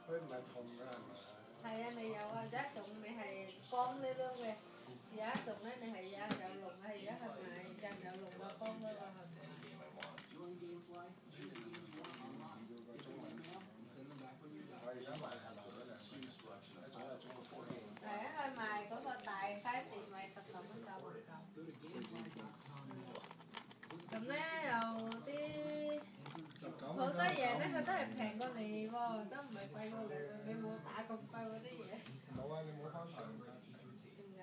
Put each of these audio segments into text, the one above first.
佢唔係痛㗎係嘛？係啊，你有啊，有一種你係乾啲咯嘅，有一種咧你係有龍係而家係咪有龍啊乾嗰個係咪？我而家賣係流嗰兩蚊，一種係中國風。係啊，佢賣嗰個大 size 賣19蚊9毛9。咁咧有啲好多嘢咧，佢都係平過你喎，都唔係貴過你喎，你冇打咁貴嗰啲嘢。冇啊，你冇翻糖㗎。點解？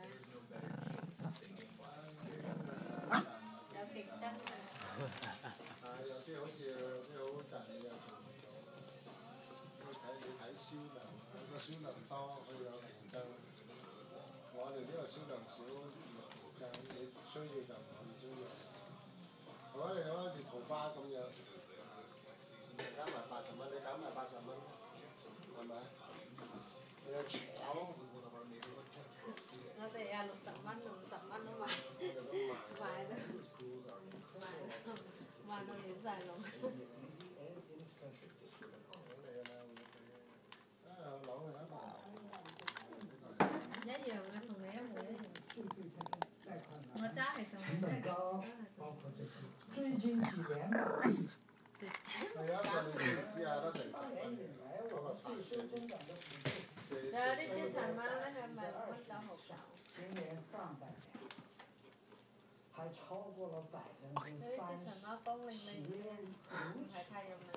有競爭啊！係有啲好似有啲好賺嘅又做唔到，你睇銷量，個銷量多佢有競爭。我哋呢個銷量少冇競爭，你需要就唔需要。我哋好似桃花咁樣，而家賣80蚊，你搞賣80蚊，係咪？你有搶？我哋啊60蚊50蚊都賣，賣到亂晒龍。一樣嘅，同你一模一樣。我揸係上面嘅。最近幾年嘛，係啊，我哋知啊，都成10蚊。有啲招財貓咧，佢賣6蚊9毫9。今年上半年還超過了30%。有啲招財貓光靈靈嘅，唔係太用力。